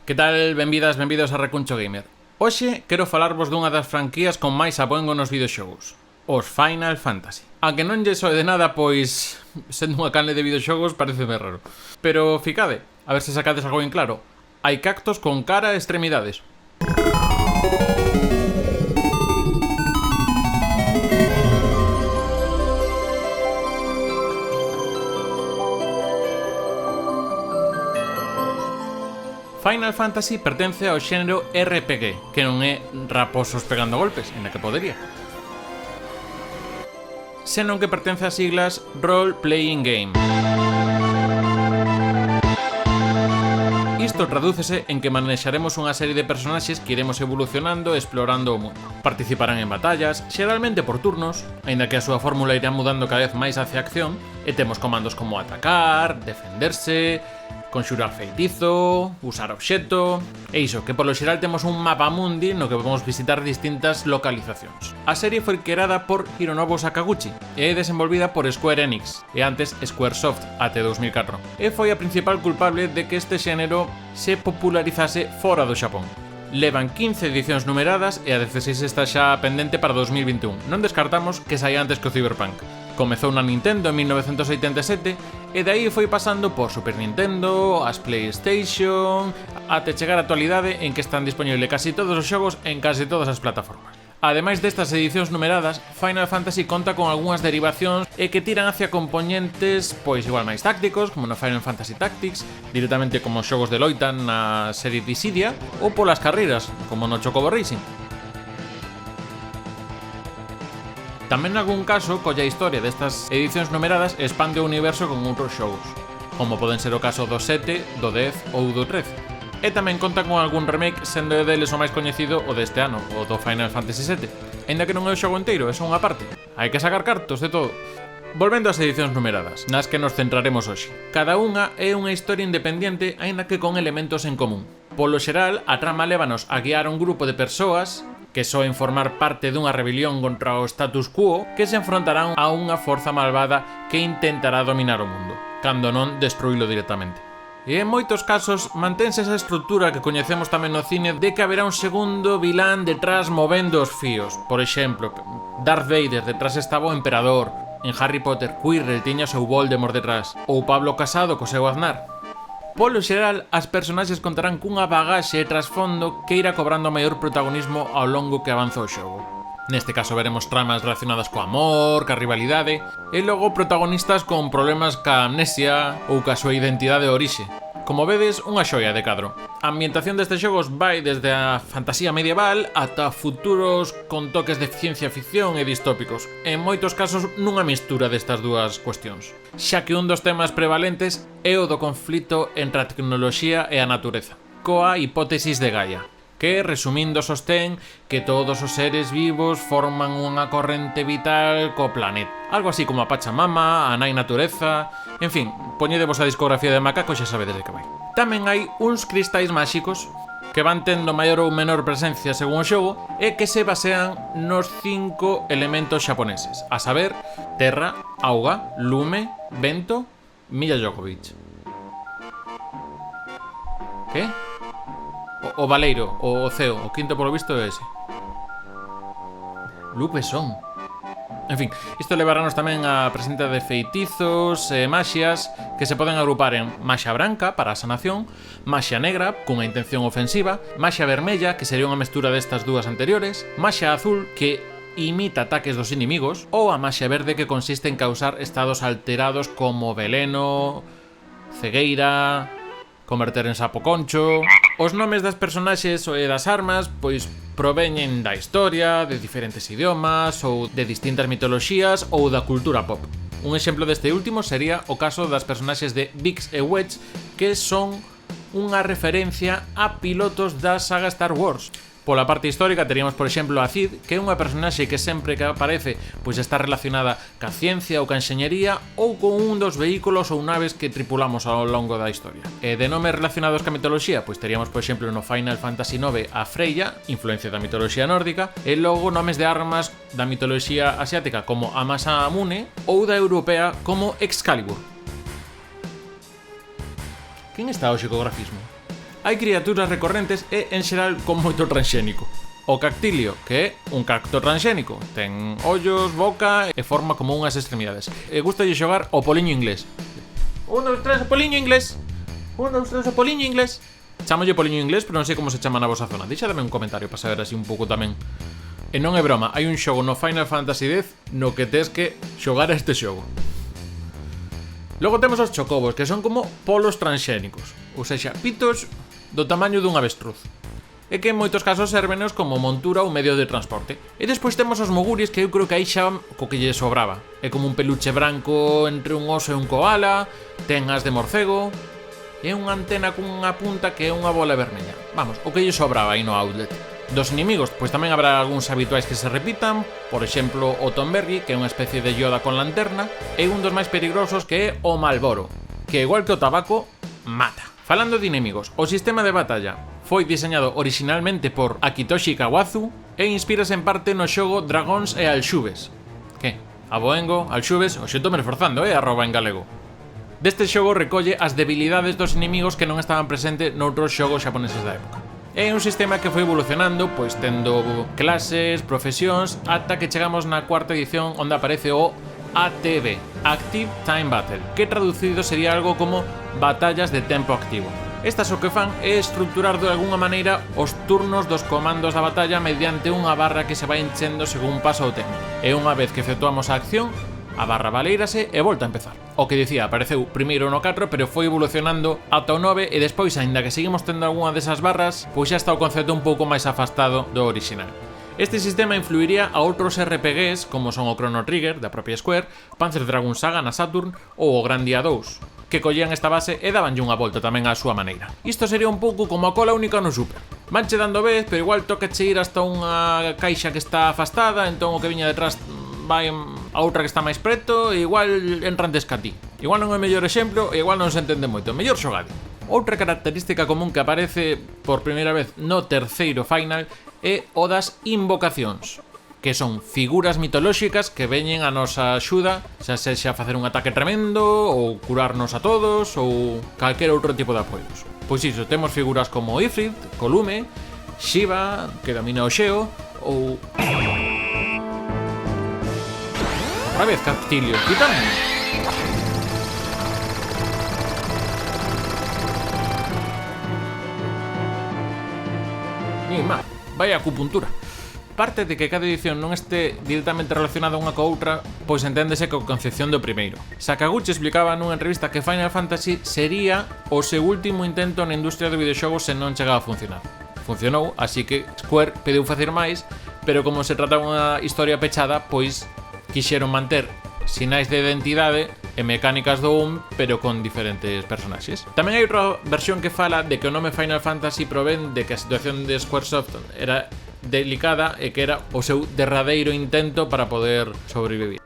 Que tal? Benvidas, benvidos a Recuncho Gamer. Hoxe quero falarvos dunha das franquías con máis aboengo nos videoxogos, os Final Fantasy. A que non lle soe de nada, pois, sendo unha canle de videoxogos, parece raro. Pero ficade, a ver se sacades algo en claro. Hai cactos con cara e extremidades. Final Fantasy pertence ao xénero RPG, que non é raposos pegando golpes, en la que podería. Senón que pertence ás siglas Role Playing Game. Isto tradúcese en que manexaremos unha serie de personaxes que iremos evolucionando e explorando o mundo. Participarán en batallas, xeralmente por turnos, aínda que a súa fórmula irá mudando cada vez máis hacia acción, e temos comandos como atacar, defenderse, conxurar feitizo, usar obxeto... E iso, que polo xeral temos un mapa mundi no que podemos visitar distintas localizacións. A serie foi creada por Hironobu Sakaguchi e é desenvolvida por Square Enix, e antes Squaresoft, até 2004. E foi a principal culpable de que este xénero se popularizase fora do Xapón. Levan 15 edicións numeradas e a 16 está xa pendente para 2021. Non descartamos que saia antes que o Cyberpunk. Comezou na Nintendo en 1987 e de aí foi pasando por Super Nintendo, as PlayStation, até chegar á actualidade en que están disponibles casi todos os xogos en casi todas as plataformas. Ademais destas edicións numeradas, Final Fantasy conta con algunhas derivacións e que tiran hacia componentes pois igual máis tácticos, como no Final Fantasy Tactics, directamente como xogos de loita na serie Dissidia, ou polas carreiras, como no Chocobo Racing. Tamén nalgún caso colle a historia destas edicións numeradas e expande o universo con outros xogos, como poden ser o caso do 7, do 10 ou do 13. E tamén conta con algún remake, sendo deles o máis coñecido o deste ano, o do Final Fantasy VII. Ainda que non é o xogo inteiro, é só unha parte. Hai que sacar cartos de todo. Volvendo ás edicións numeradas, nas que nos centraremos hoxe. Cada unha é unha historia independiente, aínda que con elementos en común. Polo xeral, a trama lévanos a guiar a un grupo de persoas que soen formar parte dunha rebelión contra o status quo, que se enfrontarán a unha forza malvada que intentará dominar o mundo, cando non destruílo directamente. E en moitos casos mantense esa estrutura que coñecemos tamén no cine de que haberá un segundo vilán detrás movendo os fíos. Por exemplo, Darth Vader detrás estaba o Emperador, en Harry Potter Quirrell tiña o seu Voldemort detrás, ou Pablo Casado co seu Aznar. Polo xeral, as personaxes contarán cunha bagaxe e trasfondo que irá cobrando maior protagonismo ao longo que avanza o xogo. Neste caso veremos tramas relacionadas co amor, ca rivalidade, e logo protagonistas con problemas ca amnesia ou ca súa identidade de orixe. Como vedes, unha xoia de cadro. A ambientación destes xogos vai desde a fantasía medieval ata futuros con toques de ciencia ficción e distópicos, en moitos casos nunha mistura destas dúas cuestións, xa que un dos temas prevalentes é o do conflito entre a tecnoloxía e a natureza, coa hipótesis de Gaia, que, resumindo, sostén que todos os seres vivos forman unha corrente vital co planeta. Algo así como a Pachamama, a Nai Natureza... En fin, poñedevos a discografía de Macaco e xa sabedes de que vai. Tamén hai uns cristais máxicos que van tendo maior ou menor presencia según o xogo e que se basean nos 5 elementos xaponeses, a saber, terra, auga, lume, vento, Milla Jovovich. Que? O Valeiro, o Ceo, o quinto polo visto é ese. Lupe son. En fin, isto levará-nos tamén a presenza de feitizos e maxias que se poden agrupar en maxia branca para a sanación, maxia negra cunha intención ofensiva, maxia vermella que sería unha mestura destas dúas anteriores, maxia azul que imita ataques dos inimigos, ou a maxia verde que consiste en causar estados alterados como veleno, cegueira, converter en sapo concho... Os nomes das personaxes e das armas, pois, proveñen da historia, de diferentes idiomas, ou de distintas mitoloxías, ou da cultura pop. Un exemplo deste último sería o caso das personaxes de Biggs e Wedge, que son unha referencia a pilotos da saga Star Wars. Pola parte histórica teríamos, por exemplo, a Cid, que é unha personaxe que sempre que aparece pois está relacionada ca ciencia ou ca enxeñería ou con un dos vehículos ou naves que tripulamos ao longo da historia. E de nomes relacionados ca mitoloxía, pois teríamos, por exemplo, no Final Fantasy IX a Freya, influencia da mitoloxía nórdica, e logo nomes de armas da mitoloxía asiática como a Masamune ou da europea como Excalibur. Quen está hoxe co grafismo? Hai criaturas recorrentes e, en xeral, con moito transxénico. O cactilio, que é un cacto transxénico. Ten ollos, boca e forma como unhas extremidades. E gustalle xogar o poliño inglés. 1, 2, 3, o poliño inglés. 1, 2, 3, o poliño inglés. Chámolle poliño inglés, pero non sei como se chama na vosa zona. Deixadame un comentario para saber así un pouco tamén. E non é broma, hai un xogo no Final Fantasy X no que tes que xogar a este xogo. Logo temos os chocobos, que son como polos transxénicos, ou sexa, pitos do tamaño dun avestruz, e que en moitos casos sérvenos como montura ou medio de transporte. E despois temos os moguris, que eu creo que aí xa co que lle sobraba. É como un peluche branco entre un oso e un koala, ten as de morcego, e unha antena cunha punta que é unha bola vermella. Vamos, o que lle sobraba aí no outlet. Dos inimigos, pois tamén habrá algúns habituais que se repitan, por exemplo, o Tomberry, que é unha especie de Yoda con lanterna, e un dos máis peligrosos que é o Malboro, que igual que o tabaco, mata. Falando de inimigos, o sistema de batalla foi diseñado originalmente por Akitoshi Kawazu e inspírase en parte no xogo Dragóns e Alxubes. Que? Aboengo, Alxubes, o xeto me reforzando, arroba en galego. Deste xogo recolle as debilidades dos inimigos que non estaban presentes noutros xogos xaponeses da época. É un sistema que foi evolucionando, pois tendo clases, profesións, ata que chegamos na cuarta edición onde aparece o ATB, Active Time Battle, que traducido sería algo como batallas de tempo activo. Estas o que fan é estruturar de alguna maneira os turnos dos comandos da batalla mediante unha barra que se vai enchendo según pasa o tempo. E unha vez que efectuamos a acción, a barra valeírase e volta a empezar. O que dicía, apareceu primeiro no 4, pero foi evolucionando ata o 9 e despois, aínda que seguimos tendo algunha desas barras, pois xa está o concepto un pouco máis afastado do original. Este sistema influiría a outros RPGs, como son o Chrono Trigger, da propia Square, Panzer Dragoon Saga na Saturn ou o Grandia 2, que collían esta base e dabanlle unha volta tamén á súa maneira. Isto sería un pouco como a cola única no Super. Vanche dando vez, pero igual tocache ir hasta unha caixa que está afastada, entón o que viña detrás vai a outra que está máis preto e igual entran antes que a ti. Igual non é o mellor exemplo e igual non se entende moito. Mellor xogade. Outra característica común que aparece por primeira vez no terceiro Final é o das invocacións, que son figuras mitolóxicas que veñen a nosa axuda, xa sexa facer un ataque tremendo ou curarnos a todos ou calquer outro tipo de apoios. Pois iso, temos figuras como Ifrit, Colume, Shiva, que domina o xeo, ou... Otra vez, Cactilio, quítame. Ni má, vai a acupuntura. Parte de que cada edición non este directamente relacionada unha co outra, pois enténdese coa concepción do primeiro. Sakaguchi explicaba nunha entrevista que Final Fantasy sería o seu último intento na industria do videoxogo se non chegaba a funcionar. Funcionou, así que Square pediu facer máis, pero como se trata unha historia pechada, pois quixeron manter sinais de identidade e mecánicas do pero con diferentes personaxes. Tamén hai outra versión que fala de que o nome Final Fantasy provén de que a situación de Squaresoft era delicada e que era o seu derradeiro intento para poder sobrevivir.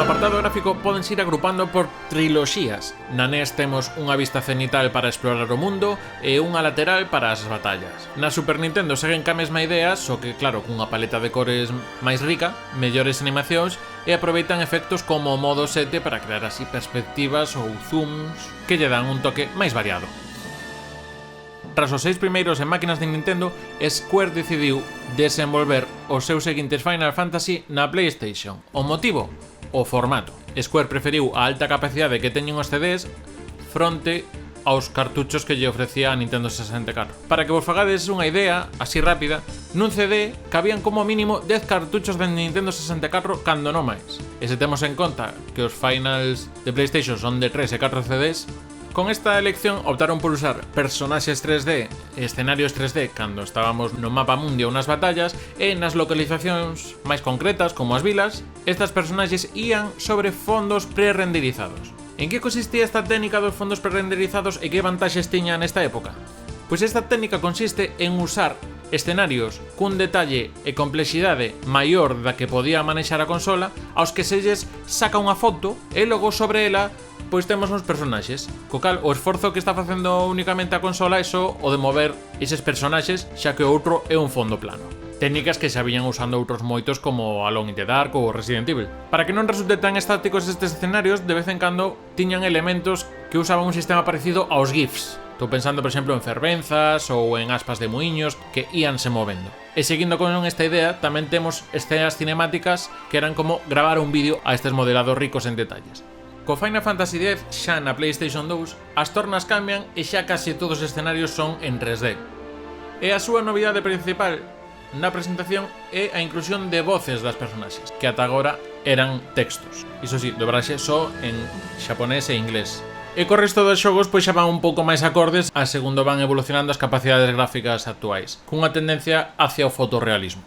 No apartado gráfico podense ir agrupando por triloxías. Na NES temos unha vista cenital para explorar o mundo e unha lateral para as batallas. Na Super Nintendo seguen ca mesma idea, só que claro, cunha paleta de cores máis rica, mellores animacións e aproveitan efectos como o modo 7 para crear así perspectivas ou zooms que lle dan un toque máis variado. Tras os 6 primeiros en máquinas de Nintendo, Square decidiu desenvolver os seus seguintes Final Fantasy na PlayStation. O motivo? O formato. Square preferiu a alta capacidade que teñen os CDs fronte aos cartuchos que lle ofrecía a Nintendo 64. Para que vos fagades unha idea, así rápida, nun CD cabían como mínimo 10 cartuchos de Nintendo 64 cando non máis. E se temos en conta que os finals de PlayStation son de 3 e 4 CDs, con esta elección optaron por usar personaxes 3D e escenarios 3D cando estábamos no mapa mundi ou nas batallas, e nas localizacións máis concretas, como as vilas, estas personaxes ían sobre fondos pre-renderizados. En que consistía esta técnica dos fondos pre-renderizados e que vantaxes tiña nesta época? Pois esta técnica consiste en usar escenarios cun detalle e complexidade maior da que podía manexar a consola, aos que se lles saca unha foto e logo sobre ela pois temos uns personaxes, co cal o esforzo que está facendo únicamente a consola é só o de mover eses personaxes, xa que o outro é un fondo plano. técnicas que xa viñan usando outros moitos como Alone in the Dark ou Resident Evil. Para que non resulte tan estáticos estes escenarios, de vez en cando tiñan elementos que usaban un sistema parecido aos GIFs. Estou pensando, por exemplo, en fervenzas ou en aspas de muiños que íanse movendo. E seguindo con esta idea, tamén temos escenas cinemáticas que eran como gravar un vídeo a estes modelados ricos en detalles. Co Final Fantasy X, xa na PlayStation 2, as tornas cambian e xa case todos os escenarios son en 3D. E a súa novidade principal na presentación é a inclusión de voces das personaxes, que ata agora eran textos. Iso sí, dobraxe só en xaponés e inglés. E co resto dos xogos pois xa van un pouco máis acordes a segundo van evolucionando as capacidades gráficas actuais, cunha tendencia hacia o fotorrealismo.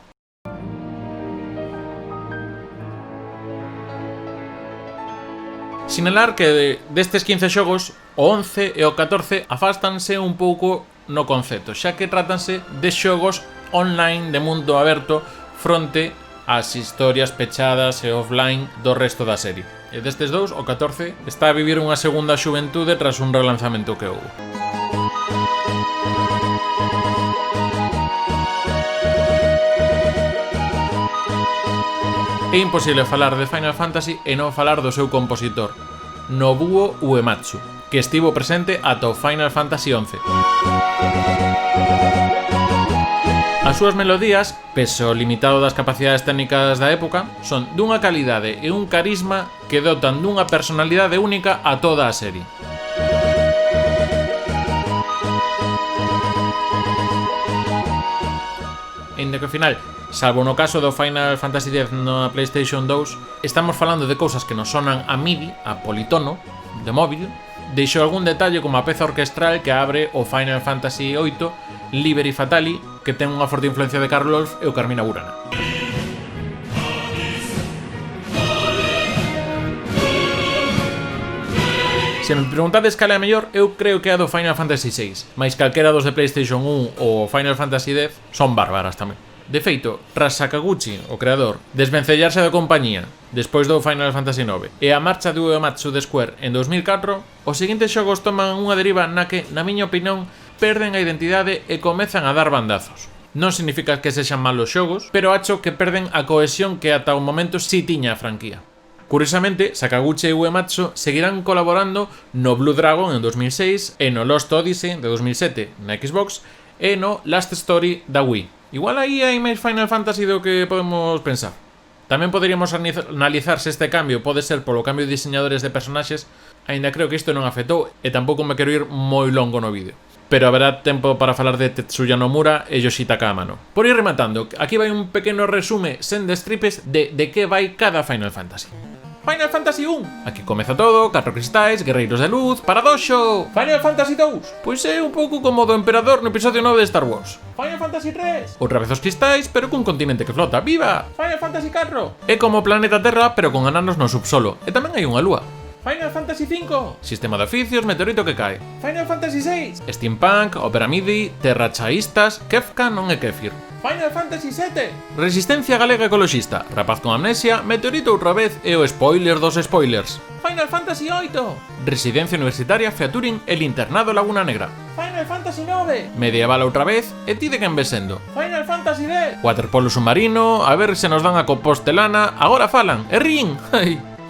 Sinalar que destes 15 xogos, o 11 e o 14 afástanse un pouco no concepto, xa que tratanse de xogos online de mundo aberto fronte ás historias pechadas e offline do resto da serie. E destes dous, o 14 está a vivir unha segunda xuventude tras un relanzamento que houve. É imposible falar de Final Fantasy e non falar do seu compositor, Nobuo Uematsu, que estivo presente ata o Final Fantasy XI. As súas melodías, pese ao limitado das capacidades técnicas da época, son dunha calidade e un carisma que dotan dunha personalidade única a toda a serie. Ainda que ao final, salvo no caso do Final Fantasy X na PlayStation 2, estamos falando de cousas que nos sonan a MIDI, a politono, de móvil. Deixo algún detalle como a peza orquestral que abre o Final Fantasy VIII, Liberi Fatali, que ten unha forte influencia de Karl Orff e o Carmina Burana. Se me preguntades cal é a mellor, eu creo que é a do Final Fantasy VI, mais calquera dos de PlayStation 1 ou Final Fantasy X son bárbaras tamén. De feito, tras Sakaguchi, o creador, desvencellarse da compañía despois do Final Fantasy IX e a marcha do Uematsu de Square en 2004, os seguintes xogos toman unha deriva na que, na miña opinión, perden a identidade e comezan a dar bandazos. Non significa que sexan malos xogos, pero acho que perden a cohesión que ata o momento si tiña a franquía. Curiosamente, Sakaguchi e Uematsu seguirán colaborando no Blue Dragon en 2006 e no Lost Odyssey de 2007 na Xbox e no Last Story da Wii. Igual aí hai máis Final Fantasy do que podemos pensar. Tamén poderíamos analizar se este cambio pode ser polo cambio de diseñadores de personaxes, aínda creo que isto non afectou e tampouco me quero ir moi longo no vídeo. Pero haberá tempo para falar de Tetsuya Nomura e Yoshitaka Amano. Por ir rematando, aquí vai un pequeno resume sen destripes de que vai cada Final Fantasy. Final Fantasy 1, aquí comeza todo, 4 cristais, guerreiros de luz, paradoxo. Final Fantasy 2, pois é un pouco como do Emperador no episodio 9 de Star Wars. Final Fantasy 3, outra vez os cristais, pero cun continente que flota, viva. Final Fantasy 4, é como o planeta Terra, pero con ananos no subsolo, e tamén hai unha lúa. Final Fantasy 5, sistema de oficios, meteorito que cae. Final Fantasy 6, steampunk, ópera MIDI, terrachaístas, Kefka non é Kefir. Final Fantasy 7, resistencia galega ecoloxista, rapaz con amnesia, meteorito outra vez e o spoiler dos spoilers. Final Fantasy 8, residencia universitaria, featuring el internado Laguna Negra. Final Fantasy 9, medieval outra vez e ti de quen ves sendo. Final Fantasy 10, waterpolo submarino, a ver se nos dan a compostelana, agora falan, e rin.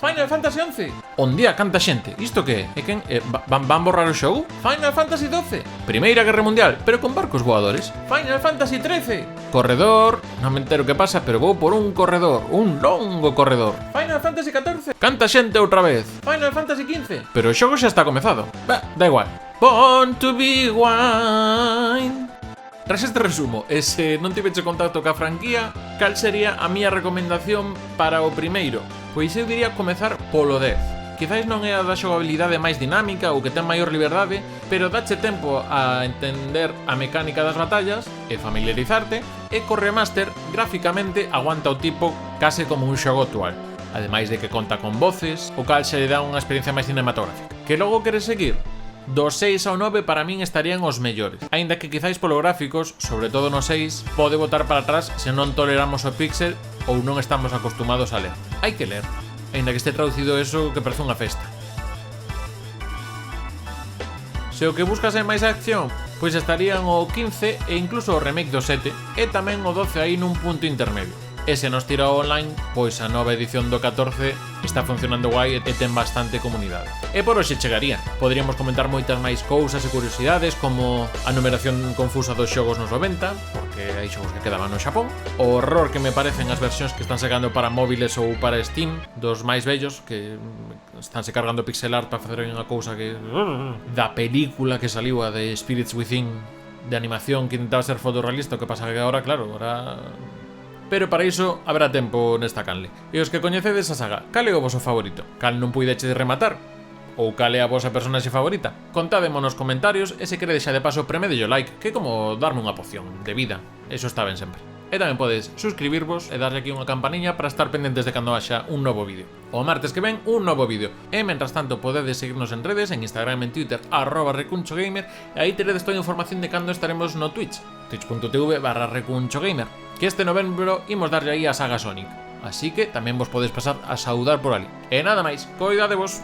Final Fantasy 11, un día canta xente, isto que é? Quen? Van borrar o xogo? Final Fantasy 12, Primeira Guerra Mundial, pero con barcos voadores. Final Fantasy 13, corredor, non me entero que pasa, pero vou por un corredor, un longo corredor. Final Fantasy 14, canta xente outra vez. Final Fantasy 15, pero o xogo xa está comezado. Da igual. Born to be wine. Tras este resumo, e se non tiveche contacto ca franquía, cal sería a miña recomendación para o primeiro? Pois eu diría comezar polo 10. Quizais non é a da xogabilidade máis dinámica ou que ten maior liberdade, pero dache tempo a entender a mecánica das batallas e familiarizarte, e co remaster, gráficamente, aguanta o tipo case como un xogo actual. Ademais de que conta con voces, o cal se lle dá unha experiencia máis cinematográfica. Que logo queres seguir? Do 6 ao 9 para min estarían os mellores, aínda que quizáis polo gráficos, sobre todo no 6, pode botar para atrás se non toleramos o pixel ou non estamos acostumados a ler. Hai que ler, aínda que este traducido eso que parece unha festa. Se o que buscas é máis acción, pois estarían o 15 e incluso o remake do 7 e tamén o 12 aí nun punto intermedio. E se nos tira online, pois a nova edición do 14 está funcionando guai e ten bastante comunidade. E por hoxe chegaría. Poderíamos comentar moitas máis cousas e curiosidades, como a numeración confusa dos xogos nos 90, porque hai xogos que quedaban no Xapón, o horror que me parecen as versións que están sacando para móviles ou para Steam, dos máis vellos, que estánse cargando pixel art para facer unha cousa que... da película que saliu, a de Spirits Within, de animación que intentaba ser fotorrealista, o que pasa que agora, claro, agora... Pero para iso habrá tempo nesta canle. E os que coñecedes a saga, cal é o voso favorito? Cal non puideche de rematar? Ou cal é a vosa personaxe favorita? Contádemo nos comentarios e se queredes xa de paso premedelle o like, que é como darme unha poción de vida. Eso está ben sempre. E tamén podes suscribirvos e darlle aquí unha campaniña para estar pendentes de cando haxa un novo vídeo. O martes que ven, un novo vídeo. E mentras tanto podedes seguirnos en redes, en Instagram e en Twitter, @recunchogamer, e aí teredes toda a información de cando estaremos no Twitch, twitch.tv/recunchogamer, que este novembro imos darlle aí a saga Sonic. Así que tamén vos podes pasar a saudar por ali. E nada máis, coidadevos!